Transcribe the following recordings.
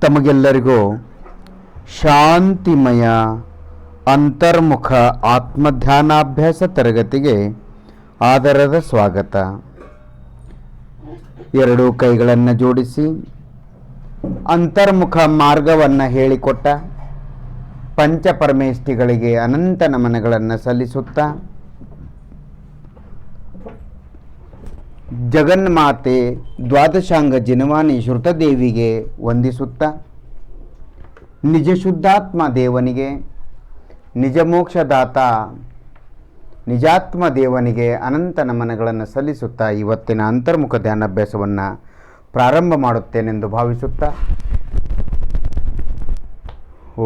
ತಮಗೆಲ್ಲರಿಗೂ ಶಾಂತಿಮಯ ಅಂತರ್ಮುಖ ಆತ್ಮಧ್ಯಾನಾಭ್ಯಾಸ ತರಗತಿಗೆ ಆದರದ ಸ್ವಾಗತ. ಎರಡೂ ಕೈಗಳನ್ನು ಜೋಡಿಸಿ ಅಂತರ್ಮುಖ ಮಾರ್ಗವನ್ನು ಹೇಳಿಕೊಟ್ಟ ಪಂಚಪರಮೇಷ್ಠಿಗಳಿಗೆ ಅನಂತ ನಮನಗಳನ್ನು ಸಲ್ಲಿಸುತ್ತಾ, ಜಗನ್ಮಾತೆ ದ್ವಾದಶಾಂಗ ಜಿನವಾನಿ ಶ್ರುತದೇವಿಗೆ ವಂದಿಸುತ್ತಾ, ನಿಜ ಶುದ್ಧಾತ್ಮ ದೇವನಿಗೆ, ನಿಜ ಮೋಕ್ಷದಾತ ನಿಜಾತ್ಮ ದೇವನಿಗೆ ಅನಂತ ನಮನಗಳನ್ನು ಸಲ್ಲಿಸುತ್ತಾ ಇವತ್ತಿನ ಅಂತರ್ಮುಖ ಧ್ಯಾನಾಭ್ಯಾಸವನ್ನು ಪ್ರಾರಂಭ ಮಾಡುತ್ತೇನೆಂದು ಭಾವಿಸುತ್ತಾ,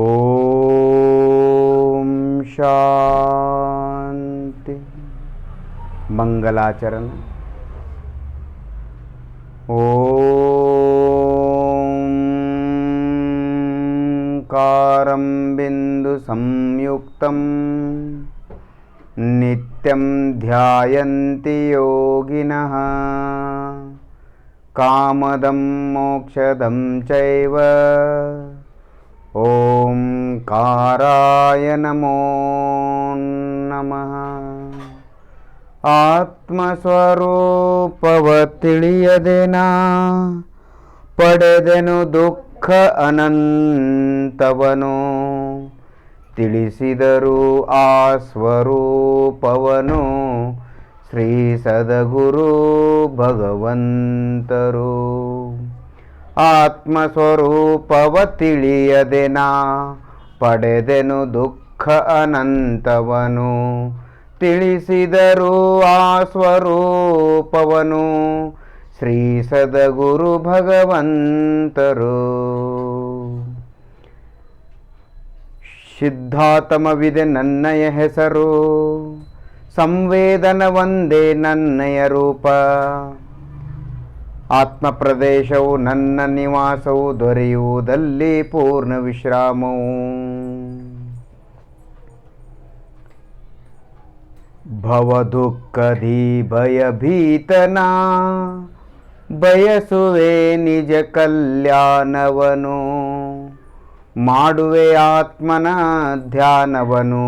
ಓಂ ಶಾಂತಿ ಮಂಗಲಾಚರಣ. ಓಂಕಾರಂ ಬಿಂದು ಸಂಯುಕ್ತಂ ನಿತ್ಯಂ ಧ್ಯಾಯಂತಿ ಯೋಗಿನಃ ಕಾಮದಂ ಮೋಕ್ಷದಂ ಚೈವ ಓಂಕಾರಾಯ ನಮೋ ನಮಃ. ಆತ್ಮಸ್ವರೂಪವ ತಿಳಿಯದೆನಾ ಪಡೆದೆನು ದುಃಖ ಅನಂತವನು, ತಿಳಿಸಿದರು ಆ ಸ್ವರೂಪವನು ಶ್ರೀ ಸದ್ಗುರು ಭಗವಂತರು. ಆತ್ಮಸ್ವರೂಪವ ತಿಳಿಯದೆನಾ ಪಡೆದೆನು ದುಃಖ ಅನಂತವನು, ತಿಳಿಸಿದರು ಆ ಸ್ವರೂಪವನು ಶ್ರೀ ಸದ್ಗುರು ಭಗವಂತರು. ಸಿದ್ಧಾತಮವಿದೆ ನನ್ನಯ ಹೆಸರು, ಸಂವೇದನ ಒಂದೇ ನನ್ನಯ ರೂಪ. ಆತ್ಮ ಪ್ರದೇಶವು ನನ್ನ ನಿವಾಸವು, ದೊರೆಯುವುದಲ್ಲಿ ಪೂರ್ಣ ವಿಶ್ರಾಮವು. ಭವದುಃಖದಿ ಭಯಭೀತನ ಬಯಸುವೆ ನಿಜ ಕಲ್ಯಾಣವನು, ಮಾಡುವೆ ಆತ್ಮನ ಧ್ಯಾನವನು,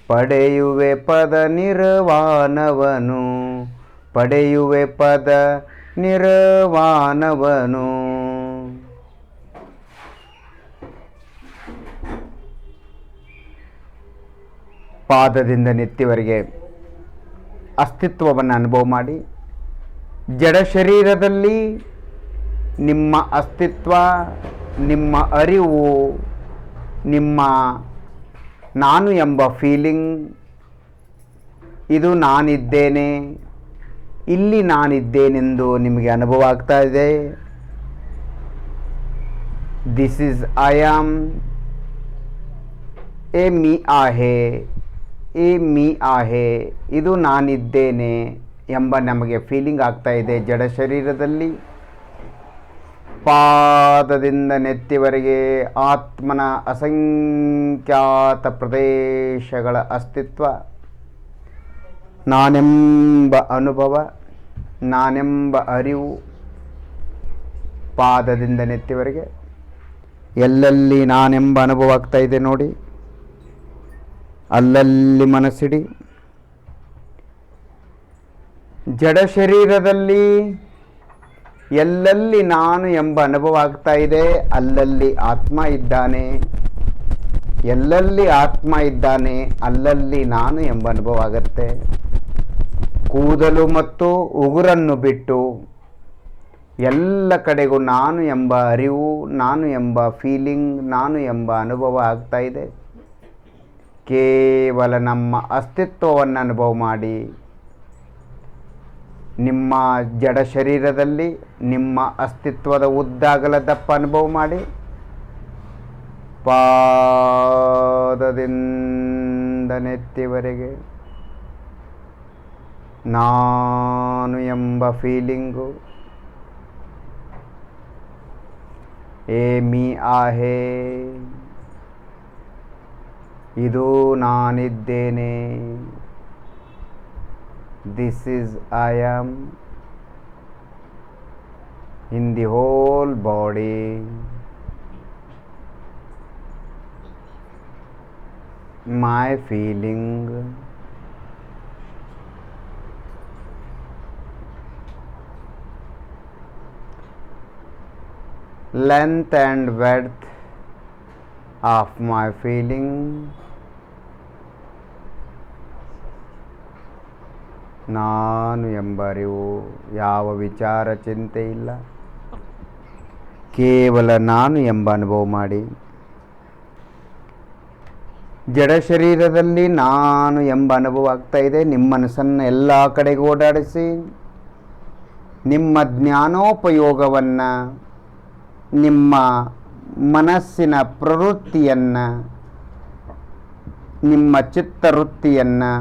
ಪಡೆಯುವೆ ಪದ ನಿರ್ವಾಣವನು, ಪಡೆಯುವೆ ಪದ ನಿರ್ವಾಣವನು. ಪಾದದಿಂದ ನೆತ್ತಿವರೆಗೆ ಅಸ್ತಿತ್ವವನ್ನು ಅನುಭವ ಮಾಡಿ, ಜಡ ಶರೀರದಲ್ಲಿ ನಿಮ್ಮ ಅಸ್ತಿತ್ವ, ನಿಮ್ಮ ಅರಿವು, ನಿಮ್ಮ ನಾನು ಎಂಬ ಫೀಲಿಂಗ್, ಇದು ನಾನಿದ್ದೇನೆ, ಇಲ್ಲಿ ನಾನಿದ್ದೇನೆಂದು ನಿಮಗೆ ಅನುಭವ ಆಗ್ತಾ ಇದೆ. ದಿಸ್ ಈಸ್ ಐ ಆಮ್, ಎ ಮೀ ಆಹೆ, ಎ ಮೀ ಆಹೆ, ಇದು ನಾನಿದ್ದೇನೆ ಎಂಬ ನಮಗೆ ಫೀಲಿಂಗ್ ಆಗ್ತಾ ಇದೆ ಜಡ ಶರೀರದಲ್ಲಿ. ಪಾದದಿಂದ ನೆತ್ತಿವರೆಗೆ ಆತ್ಮನ ಅಸಂಖ್ಯಾತ ಪ್ರದೇಶಗಳ ಅಸ್ತಿತ್ವ, ನಾನೆಂಬ ಅನುಭವ, ನಾನೆಂಬ ಅರಿವು. ಪಾದದಿಂದ ನೆತ್ತಿವರೆಗೆ ಎಲ್ಲೆಲ್ಲಿ ನಾನೆಂಬ ಅನುಭವ ಆಗ್ತಾ ಇದೆ ನೋಡಿ, ಅಲ್ಲಲ್ಲಿ ಮನಸ್ಸಿಡಿ. ಜಡ ಶರೀರದಲ್ಲಿ ಎಲ್ಲೆಲ್ಲಿ ನಾನು ಎಂಬ ಅನುಭವ ಆಗ್ತಾ ಇದೆ, ಅಲ್ಲಲ್ಲಿ ಆತ್ಮ ಇದ್ದಾನೆ. ಎಲ್ಲೆಲ್ಲಿ ಆತ್ಮ ಇದ್ದಾನೆ, ಅಲ್ಲಲ್ಲಿ ನಾನು ಎಂಬ ಅನುಭವ ಆಗುತ್ತೆ. ಕೂದಲು ಮತ್ತು ಉಗುರನ್ನು ಬಿಟ್ಟು ಎಲ್ಲ ಕಡೆಗೂ ನಾನು ಎಂಬ ಅರಿವು, ನಾನು ಎಂಬ ಫೀಲಿಂಗ್, ನಾನು ಎಂಬ ಅನುಭವ ಆಗ್ತಾ ಇದೆ. ಕೇವಲ ನಮ್ಮ ಅಸ್ತಿತ್ವವನ್ನು ಅನುಭವ ಮಾಡಿ, ನಿಮ್ಮ ಜಡ ಶರೀರದಲ್ಲಿ ನಿಮ್ಮ ಅಸ್ತಿತ್ವದ ಉದ್ದಾಗಲ ದಪ್ಪ ಅನುಭವ ಮಾಡಿ. ಪಾದದಿಂದ ನೆತ್ತಿವರೆಗೆ ನಾನು ಎಂಬ ಫೀಲಿಂಗು, ಎ ಮೀ ಆಹೆ, ಇದು ನಾನಿದ್ದೇನೆ. This is I am in the whole body. my feeling, length and width of my feeling, ನಾನು ಎಂಬ ಅರಿವು. ಯಾವ ವಿಚಾರ ಚಿಂತೆ ಇಲ್ಲ, ಕೇವಲ ನಾನು ಎಂಬ ಅನುಭವ ಮಾಡಿ. ಜಡ ಶರೀರದಲ್ಲಿ ನಾನು ಎಂಬ ಅನುಭವ ಆಗ್ತಾ ಇದೆ. ನಿಮ್ಮ ಮನಸ್ಸನ್ನು ಎಲ್ಲ ಕಡೆಗೆ ಓಡಾಡಿಸಿ ನಿಮ್ಮ ಜ್ಞಾನೋಪಯೋಗವನ್ನು, ನಿಮ್ಮ ಮನಸ್ಸಿನ ಪ್ರವೃತ್ತಿಯನ್ನು, ನಿಮ್ಮ ಚಿತ್ತವೃತ್ತಿಯನ್ನು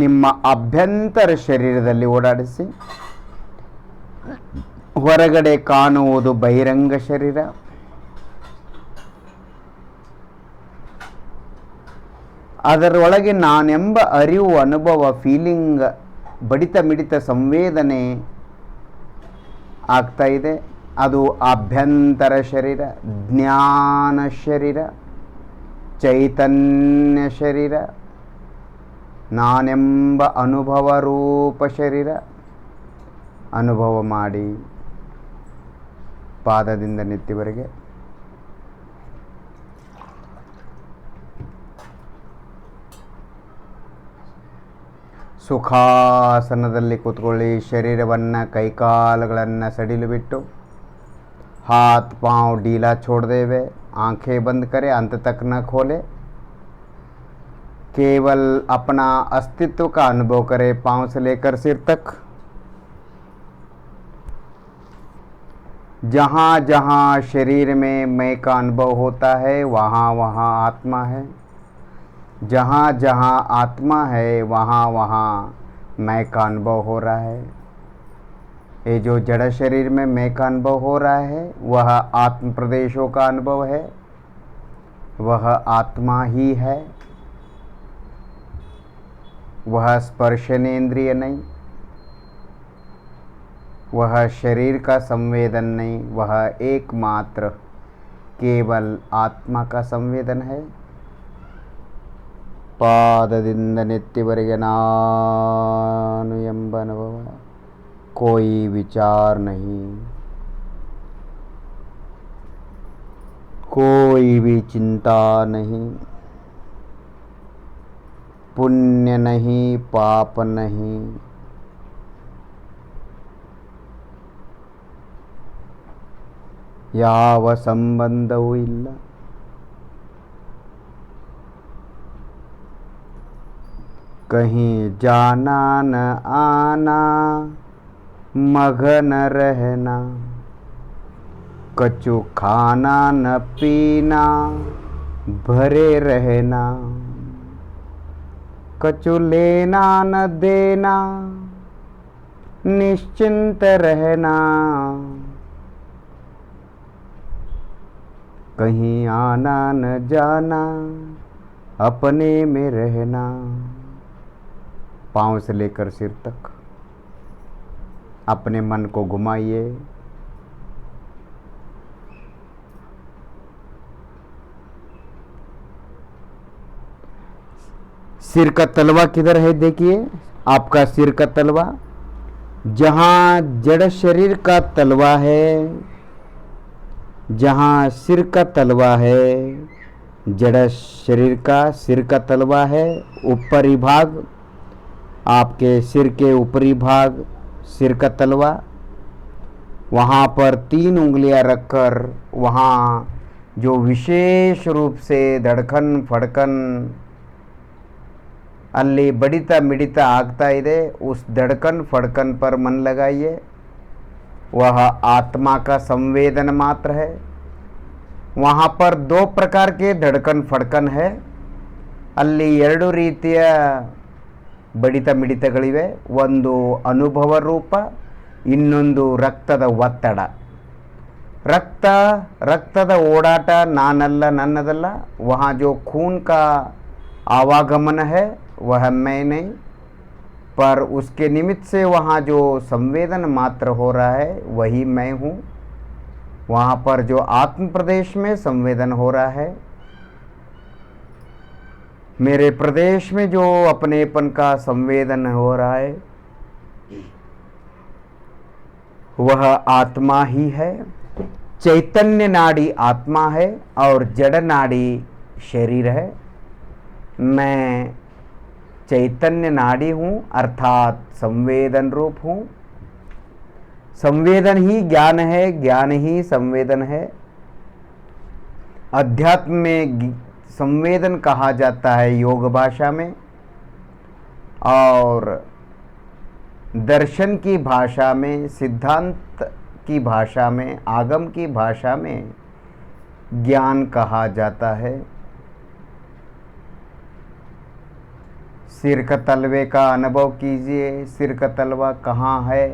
ನಿಮ್ಮ ಅಭ್ಯಂತರ ಶರೀರದಲ್ಲಿ ಓಡಾಡಿಸಿ. ಹೊರಗಡೆ ಕಾಣುವುದು ಬಹಿರಂಗ ಶರೀರ, ಅದರೊಳಗೆ ನಾನೆಂಬ ಅರಿವು, ಅನುಭವ, ಫೀಲಿಂಗ್, ಬಡಿತ ಮಿಡಿತ ಸಂವೇದನೆ ಆಗ್ತಾ ಇದೆ. ಅದು ಆಭ್ಯಂತರ ಶರೀರ, ಜ್ಞಾನ ಶರೀರ, ಚೈತನ್ಯ ಶರೀರ, ನಾನೆಂಬ ಅನುಭವ ರೂಪ ಶರೀರ. ಅನುಭವ ಮಾಡಿ ಪಾದದಿಂದ ನೆತ್ತಿವರೆಗೆ. ಸುಖಾಸನದಲ್ಲಿ ಕೂತ್ಕೊಳ್ಳಿ. ಶರೀರವನ್ನು, ಕೈಕಾಲುಗಳನ್ನು ಸಡಿಲು ಬಿಟ್ಟು, हाथ पाँव ढीला छोड़ देवे, आंखें बंद करें, अंत तक न खोले, केवल अपना अस्तित्व का अनुभव करें पाँव से लेकर सिर तक. जहाँ जहाँ शरीर में मैं का अनुभव होता है वहाँ वहाँ आत्मा है. जहाँ जहाँ आत्मा है वहाँ वहाँ मैं का अनुभव हो रहा है. ये जो जड़ शरीर में मैं का अनुभव हो रहा है वह आत्म प्रदेशों का अनुभव है, वह आत्मा ही है. वह स्पर्शनेन्द्रिय नहीं, वह शरीर का संवेदन नहीं, वह एकमात्र केवल आत्मा का संवेदन है. ಪಾದದಿಂದ ನೆತ್ತಿವರೆಗೆ ನಾನು ಎಂಬ ಅನುಭವ. कोई विचार नहीं, कोई भी चिंता नहीं, पुण्य नहीं, पाप नहीं, ಯಾವ ಸಂಬಂಧವೂ ಇಲ್ಲ. कहीं जाना न आना, मगन रहना, कछु खाना न पीना, भरे रहना, कछु लेना न देना, निश्चिंत रहना, कहीं आना न जाना, अपने में रहना. पाँव से लेकर सिर तक अपने मन को घुमाइए. सिर का तलवा किधर है देखिए, आपका सिर का तलवा. जहाँ जड़ शरीर का तलवा है, जहाँ सिर का तलवा है, जड़ शरीर का सिर का तलवा है. ऊपरी भाग, आपके सिर के ऊपरी भाग सिर का तलवा, वहाँ पर 3 उंगलियां रखकर वहाँ जो विशेष रूप से धड़कन फड़कन ಅಲ್ಲಿ ಬಡಿತ ಮಿಡಿತ ಆಗ್ತಾ ಇದೆ, उस धड़कन फड़कन पर मन लगाइए. वह आत्मा का संवेदन मात्र है. वहाँ पर 2 प्रकार के धड़कन फड़कन है. ಅಲ್ಲಿ 2 ರೀತಿಯ ಬಡಿತ ಮಿಡಿತಗಳಿವೆ. ಒಂದು ಅನುಭವ ರೂಪ, ಇನ್ನೊಂದು ರಕ್ತದ ಒತ್ತಡ. ರಕ್ತದ ಓಡಾಟ ನಾನಲ್ಲ, ನನ್ನದಲ್ಲ. वहाँ जो खून का आवागमन है वह मैं नहीं, पर उसके निमित्त से वहाँ जो संवेदन मात्र हो रहा है वही मैं हूँ. वहाँ पर जो आत्म प्रदेश में संवेदन हो रहा है मेरे प्रदेश में जो अपनेपन का संवेदन हो रहा है वह आत्मा ही है। चैतन्य नाड़ी आत्मा है और जड़ नाड़ी शरीर है। मैं चैतन्य नाड़ी हूँ अर्थात संवेदन रूप हूँ। संवेदन ही ज्ञान है, ज्ञान ही संवेदन है। अध्यात्म में संवेदन कहा जाता है योग भाषा में, और दर्शन की भाषा में, सिद्धांत की भाषा में, आगम की भाषा में ज्ञान कहा जाता है। सिर का तलवे का अनुभव कीजिए। सिर का तलवा कहाँ है?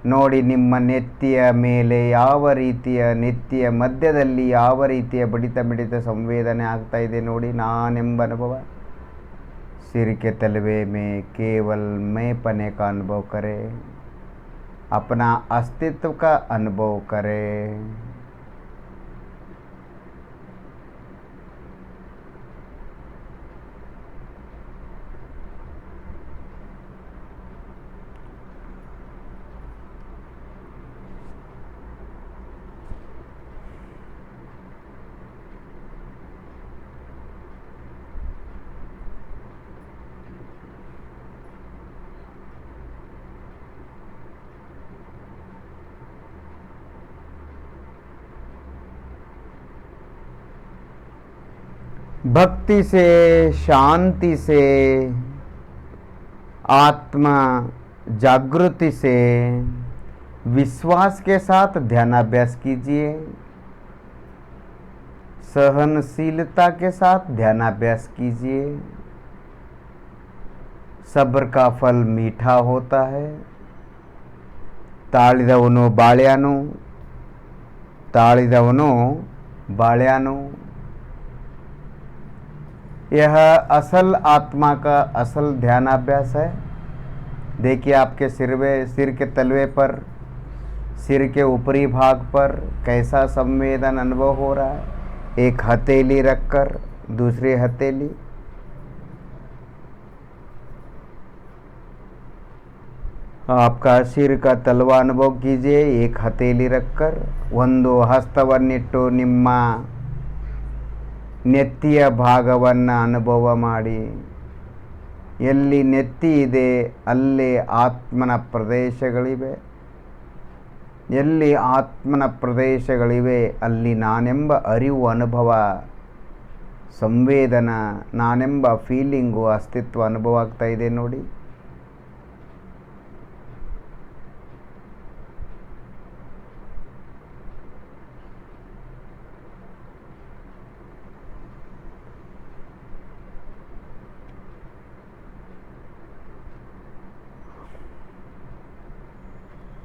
ನೋಡಿ ನಿಮ್ಮ ನೆತ್ತಿಯ ಮೇಲೆ ಯಾವ ರೀತಿಯ ನಿತ್ಯ ಮಧ್ಯದಲ್ಲಿ ಯಾವ ರೀತಿಯ ಬಡಿತ ಮಿಡಿತ ಸಂವೇದನೆ ಆಗ್ತಾ ಇದೆ ನೋಡಿ, ನಾನೆಂಬ अनुभव। सिर के तलवे में केवल मैं पने का अनुभव करे, अपना अस्तित्व का अनुभव करे। भक्ति से, शांति से, आत्मा जागृति से, विश्वास के साथ ध्यानाभ्यास कीजिए। सहनशीलता के साथ ध्यानाभ्यास कीजिए। सब्र का फल मीठा होता है। ताಳಿದವನು ಬಾಳ್ಯಾನು, ताಳಿದವನು ಬಾಳ್ಯಾನು। यह असल आत्मा का असल ध्यानाभ्यास है। देखिए आपके सिर के तलवे पर, सिर के ऊपरी भाग पर कैसा संवेदन अनुभव हो रहा है। एक हथेली रखकर दूसरी हथेली, आपका सिर का तलवा अनुभव कीजिए। एक हथेली रखकर ಒಂದು ಹಸ್ತವನ್ನಿಟ್ಟು ನಿಮ್ಮ ನೆತ್ತಿಯ ಭಾಗವನ್ನು ಅನುಭವ ಮಾಡಿ। ಎಲ್ಲಿ ನೆತ್ತಿ ಇದೆ ಅಲ್ಲಿ ಆತ್ಮನ ಪ್ರದೇಶಗಳಿವೆ, ಎಲ್ಲಿ ಆತ್ಮನ ಪ್ರದೇಶಗಳಿವೆ ಅಲ್ಲಿ ನಾನೆಂಬ ಅರಿವು, ಅನುಭವ, ಸಂವೇದನ, ನಾನೆಂಬ ಫೀಲಿಂಗು, ಅಸ್ತಿತ್ವ ಅನುಭವ ಆಗ್ತಾ ಇದೆ ನೋಡಿ।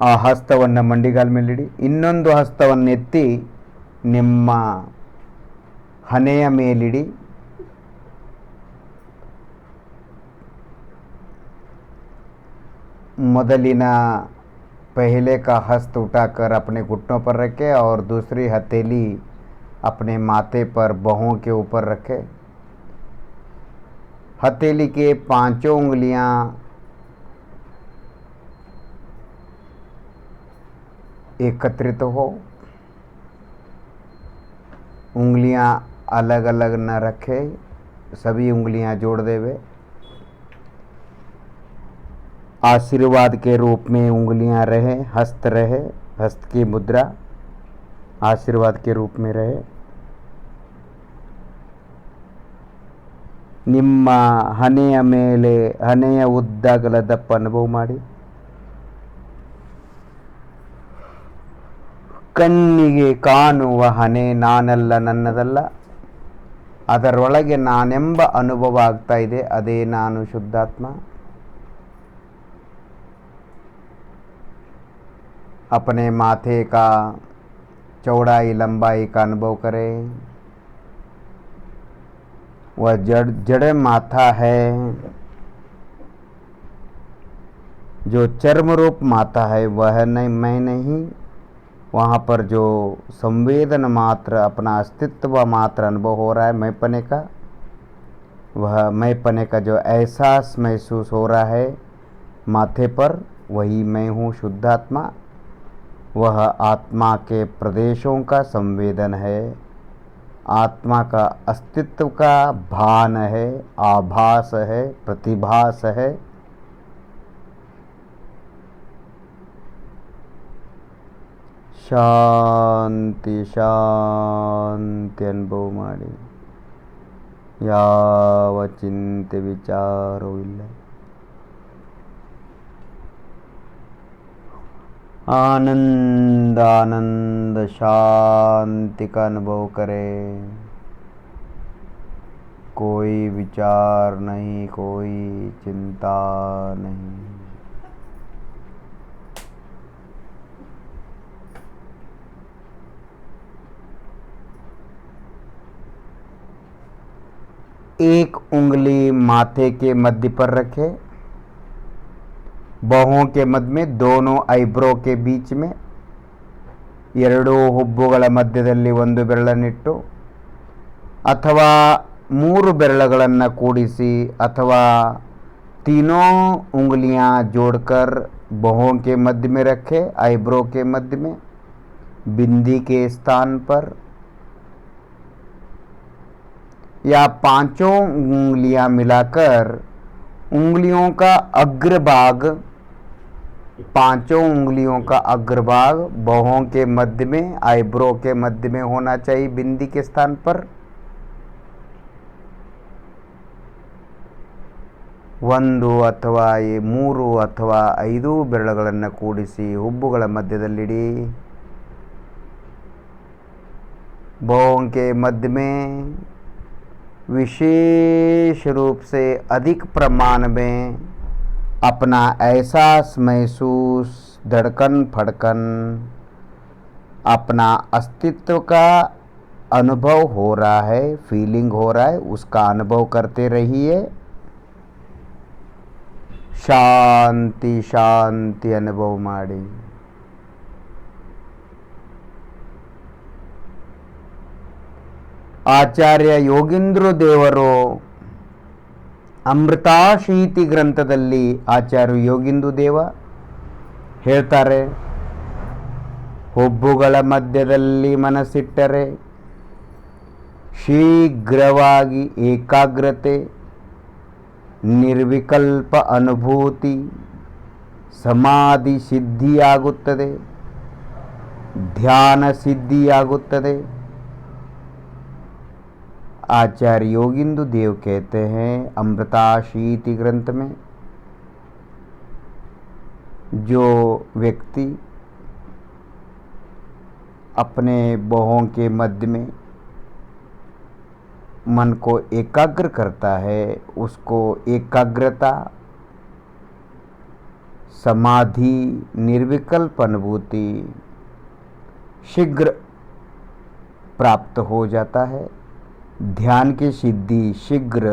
ಆ ಹಸ್ತವನ್ನು ಮಂಡಿಗಾಲ ಮೇಲಿಡಿ, ಇನ್ನೊಂದು ಹಸ್ತವನ್ನು ಎತ್ತಿ ನಿಮ್ಮ ಹಣೆಯ ಮೇಲಿಡಿ। ಮೊದಲಿನ पहले का हस्त उठाकर अपने घुटनों पर रखे और दूसरी हथेली अपने माथे पर, बाहों के ऊपर रखे। हथेली के पांचों उंगलियां एकत्रित हो, उंगलियां अलग अलग न रखे, सभी उंगलियां जोड़ देवे। आशीर्वाद के रूप में उंगलियां रहे, हस्त रहे, हस्त की मुद्रा आशीर्वाद के रूप में रहे। ನಿಮ್ಮ ಹಣೆಯ ಮೇಲೆ, ಹಣೆಯ ಉದ್ದಗಲದಪ್ಪ ಅನುಭವ ಮಾಡಿ। ಕಣ್ಣಿಗೆ ಕಾಣುವ ಹಣೆ ನಾನಲ್ಲ, ನನ್ನದಲ್ಲ, ಅದರೊಳಗೆ ನಾನೆಂಬ ಅನುಭವ ಆಗ್ತಾ ಇದೆ, ಅದೇ ನಾನು ಶುದ್ಧಾತ್ಮ। अपने माथे का चौड़ाई लंबाई का अनुभव करें। वह जड़ माथा है, जो चर्म रूप माथा है वह नहीं, मैं नहीं। वहाँ पर जो संवेदन मात्र, अपना अस्तित्व मात्र अनुभव हो रहा है मैं पने का, वह मैं पने का जो एहसास महसूस हो रहा है माथे पर, वही मैं हूँ शुद्धात्मा। वह आत्मा के प्रदेशों का संवेदन है, आत्मा का अस्तित्व का भान है, आभास है, प्रतिभास है। ಶಾಂತಿ ಶಾಂತಿ ಅನುಭವ ಮಾಡಿ, ಯಾವ ಚಿಂತೆ ವಿಚಾರವೂ ಇಲ್ಲ. आनंद आनंद शांति का अनुभव करें। कोई विचार नहीं, कोई चिंता नहीं। एक उंगली माथे के मध्य पर रखे, बाहों के मध्य में, दोनों ಐಬ್ರೋ के बीच में, ಎರಡೂ ಹುಬ್ಬುಗಳ ಮಧ್ಯದಲ್ಲಿ ಒಂದು ಬೆರಳನ್ನಿಟ್ಟು, ಅಥವಾ ಮೂರು ಬೆರಳುಗಳನ್ನು ಕೂಡಿಸಿ, ಅಥವಾ तीनों उंगलियां जोड़कर बाहों के मध्य में रखे, ಐಬ್ರೋ के मध्य में, बिंदी के स्थान पर, या पांचों उंगलियां मिलाकर उंगलियों का अग्रभाग, पांचों उंगलियों का अग्रभाग बाहों के मध्य में, ಐಬ್ರೋ के मध्य में होना चाहिए, बिंदी के स्थान पर। ಒಂದು ಅಥವಾ ಮೂರು ಅಥವಾ 5 ಬೆರಳುಗಳನ್ನು ಕೂಡಿಸಿ ಹುಬ್ಬುಗಳ ಮಧ್ಯದಲ್ಲಿಡಿ, बाहों के मध्य में विशेष रूप से अधिक प्रमाण में अपना एहसास महसूस, धड़कन फड़कन, अपना अस्तित्व का अनुभव हो रहा है, फीलिंग हो रहा है, उसका अनुभव करते रहिए। शांति शांति अनुभव माड़ी। ಆಚಾರ್ಯ ಯೋಗೀಂದ್ರ ದೇವರು ಅಮೃತಾಶೀತಿ ಗ್ರಂಥದಲ್ಲಿ ಆಚಾರ್ಯ ಯೋಗೀಂದ್ರ ದೇವ ಹೇಳ್ತಾರೆ, ಹುಬ್ಬುಗಳ ಮಧ್ಯದಲ್ಲಿ ಮನಸ್ಸಿಟ್ಟರೆ ಶೀಘ್ರವಾಗಿ ಏಕಾಗ್ರತೆ, ನಿರ್ವಿಕಲ್ಪ ಅನುಭೂತಿ, ಸಮಾಧಿ ಸಿದ್ಧಿಯಾಗುತ್ತದೆ, ಧ್ಯಾನ ಸಿದ್ಧಿಯಾಗುತ್ತದೆ। आचार्य योगींद्र देव कहते हैं अमृताशीति ग्रंथ में, जो व्यक्ति अपने बाहों के मध्य में मन को एकाग्र करता है, उसको एकाग्रता, समाधि, निर्विकल्प अनुभूति शीघ्र प्राप्त हो जाता है, ध्यान की सिद्धि शीघ्र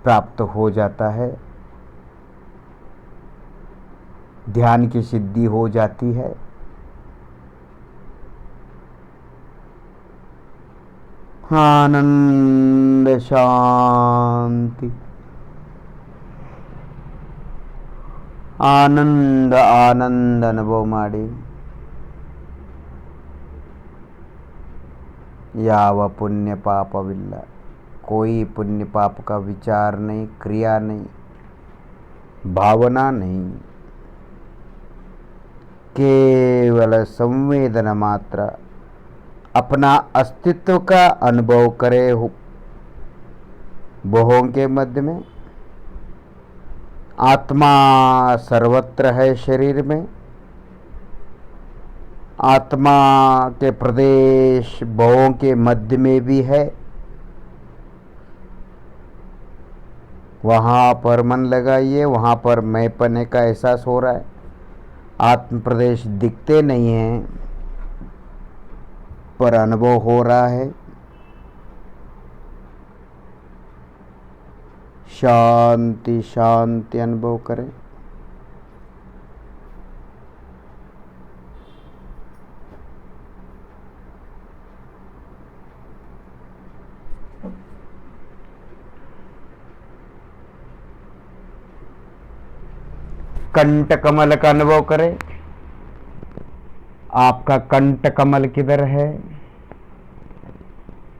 प्राप्त हो जाता है, ध्यान की सिद्धि हो जाती है। आनंद शांति, आनंद आनंद अनुभव माड़ी। ಯಾವ पुण्य पापविಲ್ಲ, कोई पुण्य पाप का विचार नहीं, क्रिया नहीं, भावना नहीं, केवल संवेदना मात्र, अपना अस्तित्व का अनुभव करे। बाहों के मध्य में आत्मा सर्वत्र है, शरीर में आत्मा के प्रदेश बाहों के मध्य में भी है, वहाँ पर मन लगाइए, वहाँ पर मैं पने का एहसास हो रहा है। आत्म प्रदेश दिखते नहीं हैं पर अनुभव हो रहा है। शांति शांति अनुभव करें। कंठ कमल का अनुभव करें। आपका कंठ कमल किधर है?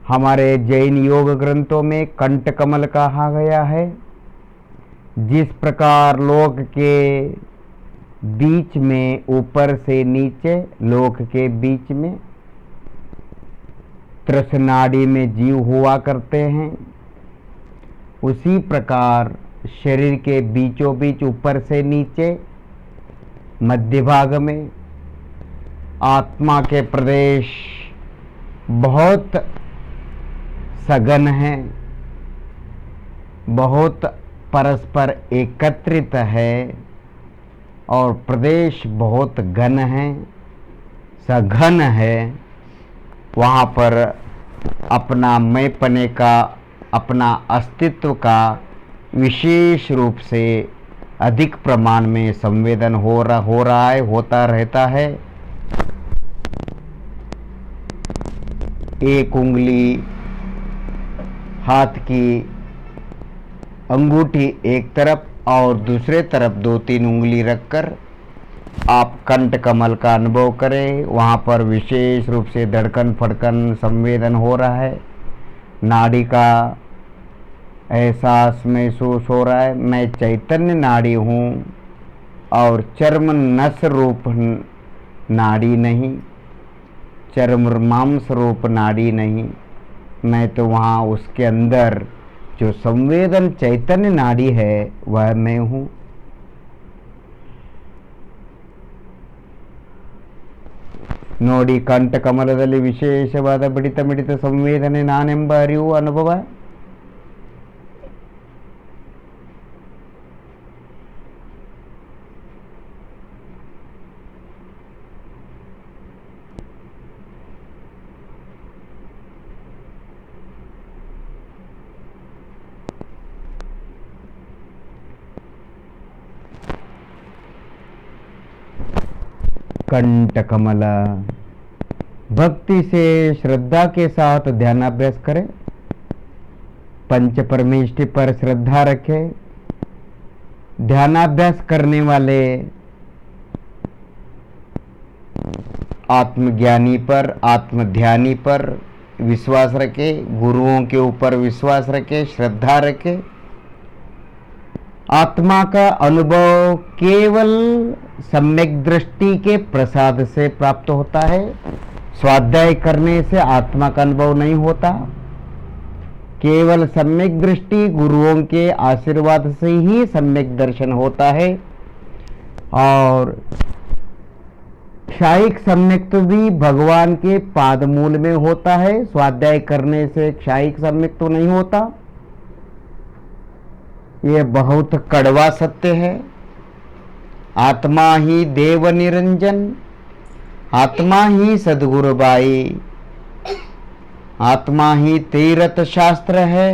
हमारे जैन योग ग्रंथों में कंठ कमल कहा गया है। जिस प्रकार लोक के बीच में, ऊपर से नीचे लोक के बीच में त्रसनाड़ी में जीव हुआ करते हैं, उसी प्रकार शरीर के बीचों बीच, ऊपर से नीचे, मध्य भाग में आत्मा के प्रदेश बहुत सघन हैं, बहुत परस्पर एकत्रित है और प्रदेश बहुत घन है, सघन है। वहाँ पर अपना मैंपने का, अपना अस्तित्व का विशेष रूप से अधिक प्रमाण में संवेदन हो रहा है, होता रहता है। एक उंगली हाथ की अंगूठी एक तरफ और दूसरे तरफ 2-3 उंगली रखकर आप कंठ कमल का अनुभव करें। वहाँ पर विशेष रूप से धड़कन फड़कन संवेदन हो रहा है, नाड़ी का एहसास महसूस हो रहा है। मैं चैतन्य नाड़ी हूँ और चर्म नस रूप नाड़ी नहीं, चर्म मांस रूप नाड़ी नहीं। मैं तो वहाँ उसके अंदर जो संवेदन चैतन्य नाड़ी है वह मैं हूँ। ನೋಡಿ ಕಂಠ ಕಮಲದಲ್ಲಿ ವಿಶೇಷವಾದ ಬಡಿತ ಮಿಡಿತ ಸಂವೇದನೆ ನಾನೆಂಬ ಅರಿವು ಅನುಭವ. कंठ कमल भक्ति से श्रद्धा के साथ ध्यानाभ्यास करें। पंच परमेष्टि पर श्रद्धा रखें। ध्यानाभ्यास करने वाले आत्मज्ञानी पर, आत्मध्यानी पर विश्वास रखें, गुरुओं के ऊपर विश्वास रखें, श्रद्धा रखें। आत्मा का अनुभव केवल सम्यक दृष्टि के प्रसाद से प्राप्त होता है। स्वाध्याय करने से आत्मा का अनुभव नहीं होता। केवल सम्यक दृष्टि, गुरुओं के आशीर्वाद से ही सम्यक दर्शन होता है। और क्षायिक सम्यक तो भी भगवान के पादमूल में होता है। स्वाध्याय करने से क्षायिक सम्यक तो नहीं होता। ये बहुत कड़वा सत्य है। आत्मा ही देव निरंजन, आत्मा ही सदगुरु बाई, आत्मा ही तीर्थ शास्त्र है,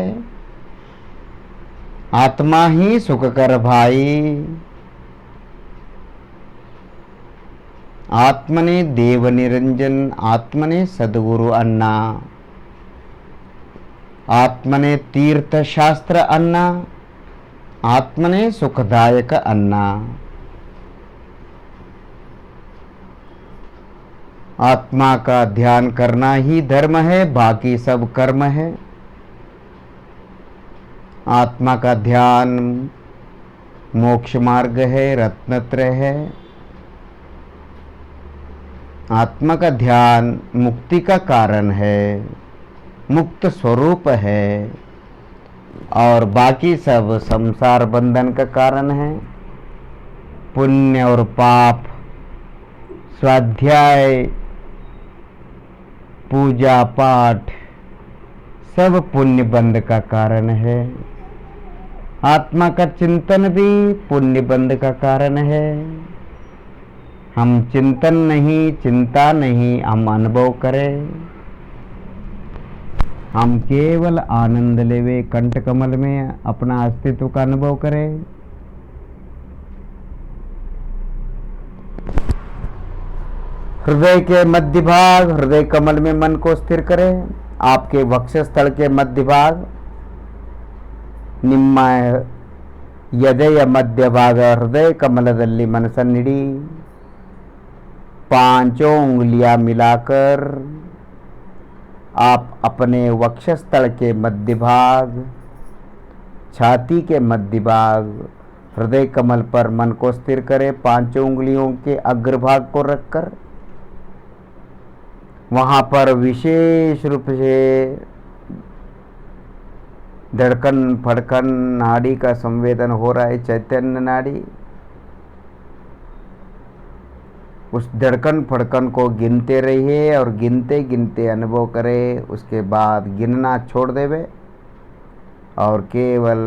आत्मा ही सुखकर भाई। आत्मने देव निरंजन, आत्मने सदगुरु अन्ना, आत्मने तीर्थ शास्त्र अन्ना, आत्मने सुखदायक अन्ना। आत्मा का ध्यान करना ही धर्म है, बाकी सब कर्म है। आत्मा का ध्यान मोक्ष मार्ग है, रत्नत्रय है। आत्मा का ध्यान मुक्ति का कारण है, मुक्त स्वरूप है। और बाकी सब संसार बंधन का कारण है। पुण्य और पाप, स्वाध्याय, पूजा पाठ सब पुण्य बंध का कारण है। आत्मा का चिंतन भी पुण्य बंध का कारण है। हम चिंतन नहीं, चिंता नहीं, हम अनुभव करें। हम केवल आनंद लेवे, कंठ कमल में अपना अस्तित्व का अनुभव करें। हृदय के मध्य भाग, हृदय कमल में मन को स्थिर करें। आपके वक्षस्थल के मध्य भाग, निम्न ಎದೆಯ ಮಧ್ಯಭಾಗ ಹೃದಯ ಕಮಲದಲ್ಲಿ ಮನಸ್ಸನ್ನಿಡಿ पांचों उंगलियां मिलाकर आप अपने वक्षस्थल के मध्य भाग, छाती के मध्य भाग, हृदय कमल पर मन को स्थिर करें। पांचों उंगलियों के अग्रभाग को रखकर वहां पर विशेष रूप से धड़कन फड़कन नाड़ी का संवेदन हो रहा है। चैतन्य नाड़ी, उस धड़कन फड़कन को गिनते रहिए और गिनते गिनते अनुभव करें। उसके बाद गिनना छोड़ देवे और केवल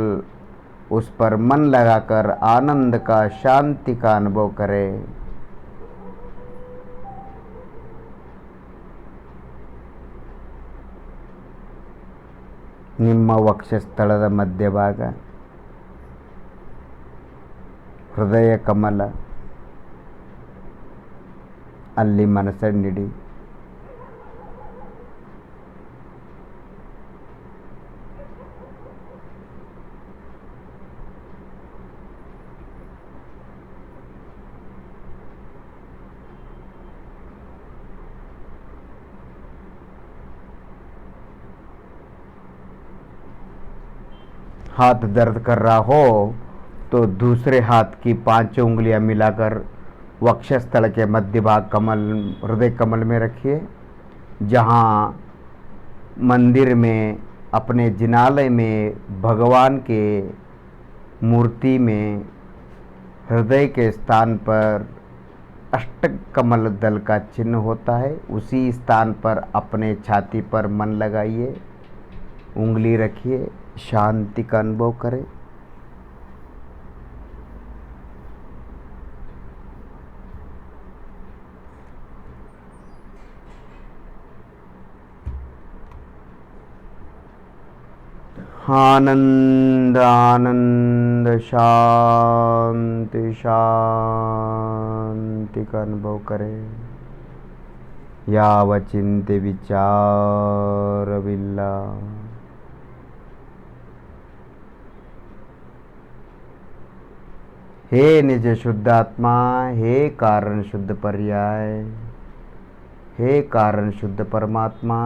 उस पर मन लगाकर आनंद का, शांति का अनुभव करें। ನಿಮ್ಮ ವಕ್ಷಸ್ಥಳದ ಮಧ್ಯಭಾಗ, ಹೃದಯ ಕಮಲ, ಅಲ್ಲಿ ಮನಸ್ಸನ್ನಿಡಿ. हाथ दर्द कर रहा हो तो दूसरे हाथ की 5 उंगलियां मिलाकर वक्षस्थल के मध्य भाग कमल, हृदय कमल में रखिए। जहाँ मंदिर में, अपने जिनालय में भगवान के मूर्ति में हृदय के स्थान पर अष्टक कमल दल का चिन्ह होता है, उसी स्थान पर अपने छाती पर मन लगाइए, उंगली रखिए, शांति का अनुभव करें। आनंद आनंद, शांति शांति का अनुभव करें। याव चिंते विचार विल्ला। हे निज शुद्ध आत्मा, हे कारण शुद्ध पर्याय, हे कारण शुद्ध परमात्मा,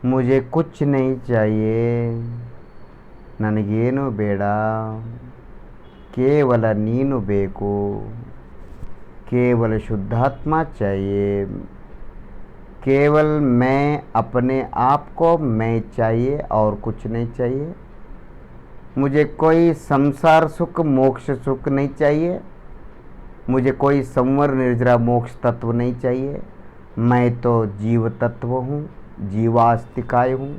मुझे कुछ नहीं चाहिए, ನನಗೇನು ಬೇಡ, ಕೇವಲ ನೀನು ಬೇಕು, केवल शुद्धात्मा चाहिए, केवल मैं, अपने आप को मैं चाहिए और कुछ नहीं चाहिए। मुझे कोई संसार सुख, मोक्ष सुख नहीं चाहिए, मुझे कोई संवर निर्जरा मोक्ष तत्व नहीं चाहिए। मैं तो जीव तत्व हूँ, जीवास्तिकाय हूँ।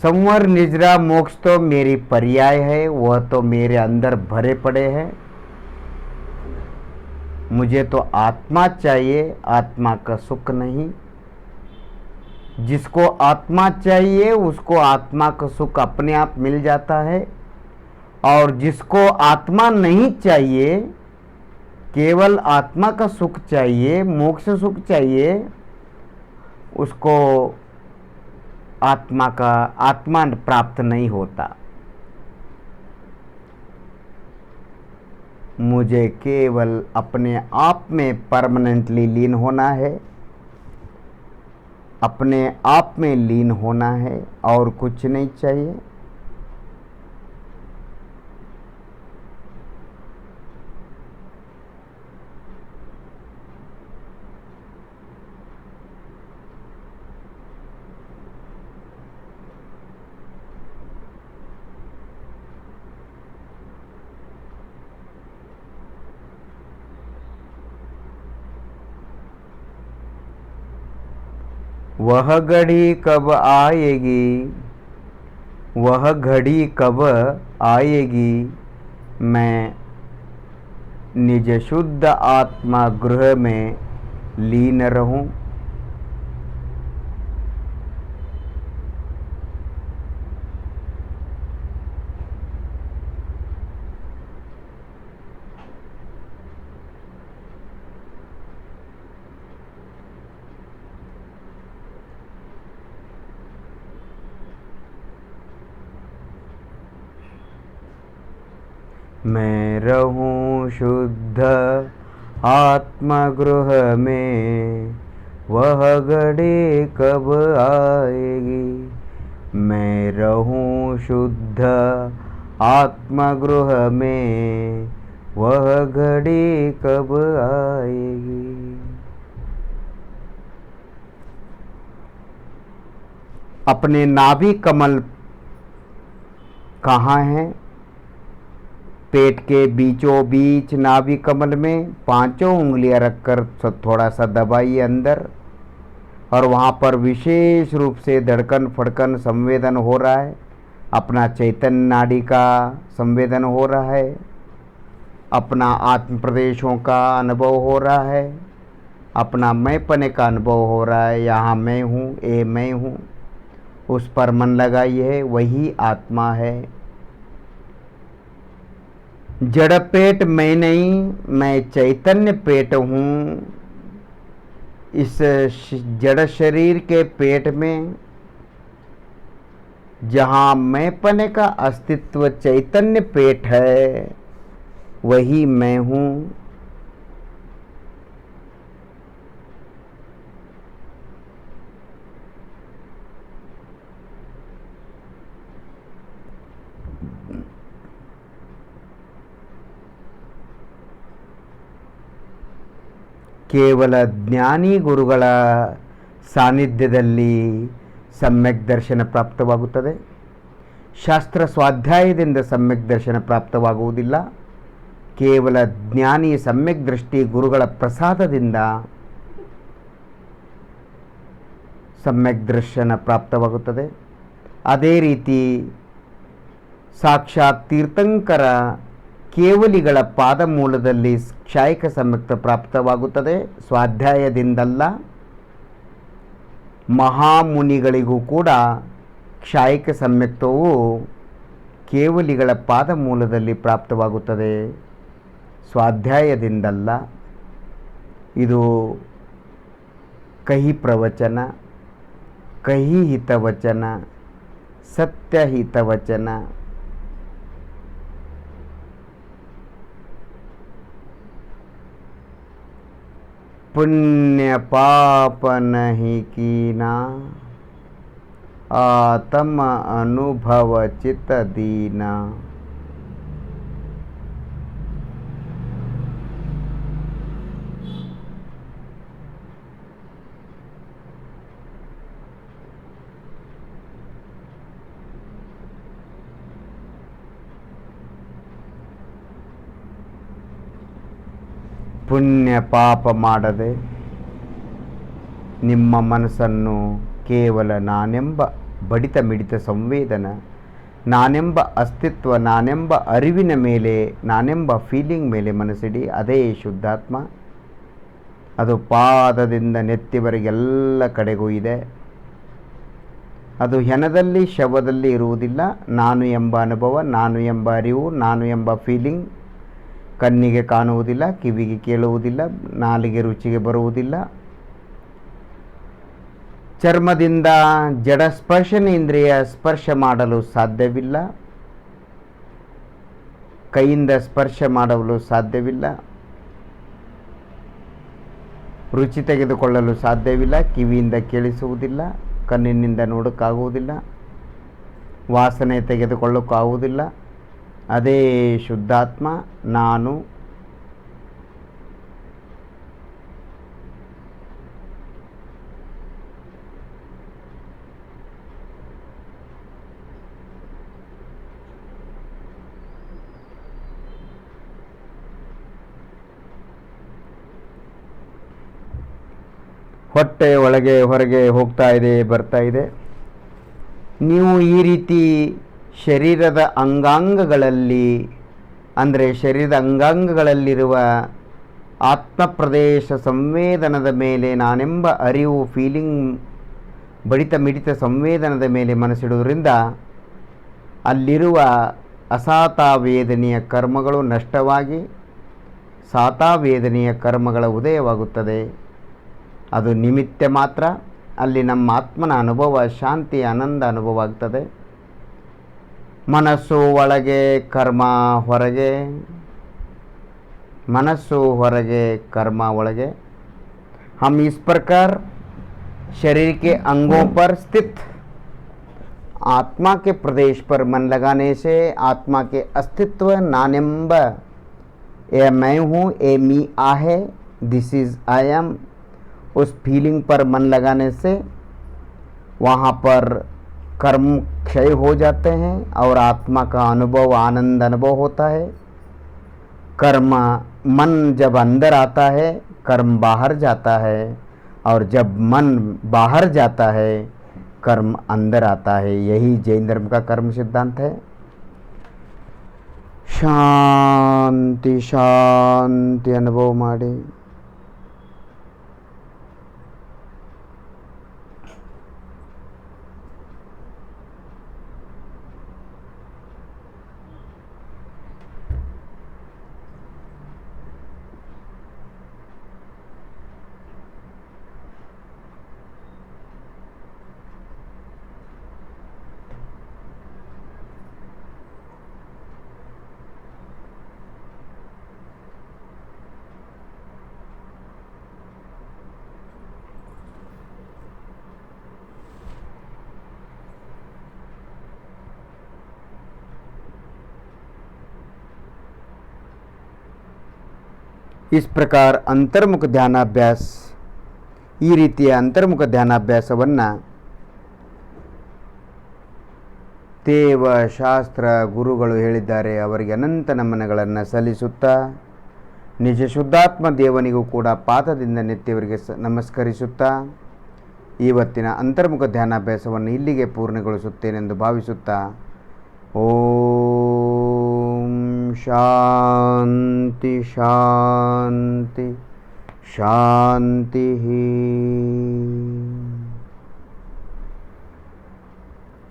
संवर निर्जरा मोक्ष तो मेरी पर्याय है, वह तो मेरे अंदर भरे पड़े हैं। मुझे तो आत्मा चाहिए, आत्मा का सुख नहीं। जिसको आत्मा चाहिए उसको आत्मा का सुख अपने आप मिल जाता है, और जिसको आत्मा नहीं चाहिए, केवल आत्मा का सुख चाहिए, मोक्ष सुख चाहिए, उसको आत्मा प्राप्त नहीं होता। मुझे केवल अपने आप में परमानेंटली लीन होना है, अपने आप में लीन होना है और कुछ नहीं चाहिए। वह घड़ी कब आएगी, वह घड़ी कब आएगी, मैं निज शुद्ध आत्मा गृह में लीन रहूं। मैं रहूं शुद्ध आत्मगृह में, वह घड़ी कब आएगी। मैं रहूं शुद्ध आत्मगृह में, वह घड़ी कब आएगी। अपने नाभि कमल कहाँ है? पेट के बीचों बीच नाभि कमल में 5 उंगलियां रखकर थोड़ा सा दबाइए अंदर, और वहाँ पर विशेष रूप से धड़कन फड़कन संवेदन हो रहा है। अपना चैतन्य नाड़ी का संवेदन हो रहा है, अपना आत्म प्रदेशों का अनुभव हो रहा है, अपना मैंपने का अनुभव हो रहा है। यहाँ मैं हूँ, ये मैं हूँ, उस पर मन लगाइए, वही आत्मा है। जड़ पेट मैं नहीं, मैं चैतन्य पेट हूँ। इस जड़ शरीर के पेट में जहाँ मैंपने का अस्तित्व चैतन्य पेट है, वही मैं हूँ। ಕೇವಲ ಜ್ಞಾನಿ ಗುರುಗಳ ಸಾನ್ನಿಧ್ಯದಲ್ಲಿ ಸಮ್ಯಕ್ ದರ್ಶನ ಪ್ರಾಪ್ತವಾಗುತ್ತದೆ. ಶಾಸ್ತ್ರ ಸ್ವಾಧ್ಯಾಯದಿಂದ ಸಮ್ಯಕ್ ದರ್ಶನ ಪ್ರಾಪ್ತವಾಗುವುದಿಲ್ಲ. ಕೇವಲ ಜ್ಞಾನಿ ಸಮ್ಯಕ್ ದೃಷ್ಟಿ ಗುರುಗಳ ಪ್ರಸಾದದಿಂದ ಸಮ್ಯಕ್ ದರ್ಶನ ಪ್ರಾಪ್ತವಾಗುತ್ತದೆ. ಅದೇ ರೀತಿ ಸಾಕ್ಷಾತ್ ತೀರ್ಥಂಕರ ಕೇವಲಿಗಳ ಪಾದಮೂಲದಲ್ಲಿ ಕ್ಷಾಯಿಕ ಸಮ್ಯಕ್ತ ಪ್ರಾಪ್ತವಾಗುತ್ತದೆ. ಸ್ವಾಧ್ಯಾಯದಿಂದಲ್ಲ, ಮಹಾಮುನಿಗಳಿಗೂ ಕೂಡ ಕ್ಷಾಯಿಕ ಸಮ್ಯಕ್ತವು ಕೇವಲಿಗಳ ಪಾದಮೂಲದಲ್ಲಿ ಪ್ರಾಪ್ತವಾಗುತ್ತದೆ, ಸ್ವಾಧ್ಯಾಯದಿಂದಲ್ಲ. ಇದು ಕಹಿ ಪ್ರವಚನ, ಕಹಿ ಹಿತವಚನ, ಸತ್ಯಹಿತವಚನ. पुण्य पाप नहीं कीना, आत्म अनुभव चित दीना। ಪುಣ್ಯ ಪಾಪ ಮಾಡದೆ ನಿಮ್ಮ ಮನಸ್ಸನ್ನು ಕೇವಲ ನಾನೆಂಬ ಬಡಿತ ಮಿಡಿತ ಸಂವೇದನ, ನಾನೆಂಬ ಅಸ್ತಿತ್ವ, ನಾನೆಂಬ ಅರಿವಿನ ಮೇಲೆ, ನಾನೆಂಬ ಫೀಲಿಂಗ್ ಮೇಲೆ ಮನಸ್ಸಿಡಿ. ಅದೇ ಶುದ್ಧಾತ್ಮ. ಅದು ಪಾದದಿಂದ ನೆತ್ತಿವರೆಗೆಲ್ಲ ಕಡೆಗೂ ಇದೆ. ಅದು ಹೆಣದಲ್ಲಿ ಶವದಲ್ಲಿ ಇರುವುದಿಲ್ಲ. ನಾನು ಎಂಬ ಅನುಭವ, ನಾನು ಎಂಬ ಅರಿವು, ನಾನು ಎಂಬ ಫೀಲಿಂಗ್ ಕಣ್ಣಿಗೆ ಕಾಣುವುದಿಲ್ಲ, ಕಿವಿಗೆ ಕೇಳುವುದಿಲ್ಲ, ನಾಲಿಗೆ ರುಚಿಗೆ ಬರುವುದಿಲ್ಲ. ಚರ್ಮದಿಂದ ಜಡ ಸ್ಪರ್ಶನೇಂದ್ರಿಯ ಸ್ಪರ್ಶ ಮಾಡಲು ಸಾಧ್ಯವಿಲ್ಲ, ಕೈಯಿಂದ ಸ್ಪರ್ಶ ಮಾಡಲು ಸಾಧ್ಯವಿಲ್ಲ, ರುಚಿ ತೆಗೆದುಕೊಳ್ಳಲು ಸಾಧ್ಯವಿಲ್ಲ, ಕಿವಿಯಿಂದ ಕೇಳಿಸುವುದಿಲ್ಲ, ಕಣ್ಣಿನಿಂದ ನೋಡೋಕ್ಕಾಗುವುದಿಲ್ಲ, ವಾಸನೆ ತೆಗೆದುಕೊಳ್ಳೋಕ್ಕಾಗುವುದಿಲ್ಲ. ಅದೇ ಶುದ್ಧಾತ್ಮ ನಾನು. ಹೊಟ್ಟೆ ಒಳಗೆ ಹೊರಗೆ ಹೋಗ್ತಾ ಇದೆ, ಬರ್ತಾ ಇದೆ. ನೀವು ಈ ರೀತಿ ಶರೀರದ ಅಂಗಾಂಗಗಳಲ್ಲಿ, ಅಂದರೆ ಶರೀರದ ಅಂಗಾಂಗಗಳಲ್ಲಿರುವ ಆತ್ಮ ಪ್ರದೇಶ ಸಂವೇದನದ ಮೇಲೆ, ನಾನೆಂಬ ಅರಿವು, ಫೀಲಿಂಗ್, ಬಡಿತ ಮಿಡಿತ ಸಂವೇದನದ ಮೇಲೆ ಮನಸ್ಸಿಡುವುದರಿಂದ ಅಲ್ಲಿರುವ ಅಸಾತಾವೇದನೆಯ ಕರ್ಮಗಳು ನಷ್ಟವಾಗಿ ಸಾತಾವೇದನೆಯ ಕರ್ಮಗಳ ಉದಯವಾಗುತ್ತದೆ. ಅದು ನಿಮಿತ್ತ ಮಾತ್ರ. ಅಲ್ಲಿ ನಮ್ಮ ಆತ್ಮನ ಅನುಭವ, ಶಾಂತಿ, ಆನಂದ ಅನುಭವ ಆಗ್ತದೆ. ಮನಸ್ಸು ಒಳಗೆ ಕರ್ಮ ಹೊರಗೆ, मनस्सु ಹೊರಗೆ कर्म ಒಳಗೆ। हम इस प्रकार शरीर के अंगों पर स्थित आत्मा के प्रदेश पर मन लगाने से आत्मा के अस्तित्व नानेम्ब ए मैं हूँ, ए मी आहे, दिस इज आई एम, उस फीलिंग पर मन लगाने से वहाँ पर कर्म क्षय हो जाते हैं और आत्मा का अनुभव, आनंद अनुभव होता है। कर्म मन जब अंदर आता है, कर्म बाहर जाता है, और जब मन बाहर जाता है, कर्म अंदर आता है। यही जैन धर्म का कर्म सिद्धांत है। शांति शांति अनुभव माड़ी। इस प्रकार ಅಂತರ್ಮುಖ ಧ್ಯಾನಾಭ್ಯಾಸ, ಈ ರೀತಿಯ ಅಂತರ್ಮುಖ ಧ್ಯಾನಾಭ್ಯಾಸವನ್ನು ದೇವ ಶಾಸ್ತ್ರ ಗುರುಗಳು ಹೇಳಿದ್ದಾರೆ. ಅವರಿಗೆ ಅನಂತ ನಮನಗಳನ್ನು ಸಲ್ಲಿಸುತ್ತಾ ನಿಜ ಶುದ್ಧಾತ್ಮ ದೇವನಿಗೂ ಕೂಡ ಪಾದದಿಂದ ನೆತ್ತಿಯವರಿಗೆ ನಮಸ್ಕರಿಸುತ್ತಾ ಇವತ್ತಿನ ಅಂತರ್ಮುಖ ಧ್ಯಾನಾಭ್ಯಾಸವನ್ನು ಇಲ್ಲಿಗೆ ಪೂರ್ಣಗೊಳಿಸುತ್ತೇನೆಂದು ಭಾವಿಸುತ್ತಾ ಓಂ ಶಾಂತಿ ಶಾಂತಿ ಶಾಂತಿ।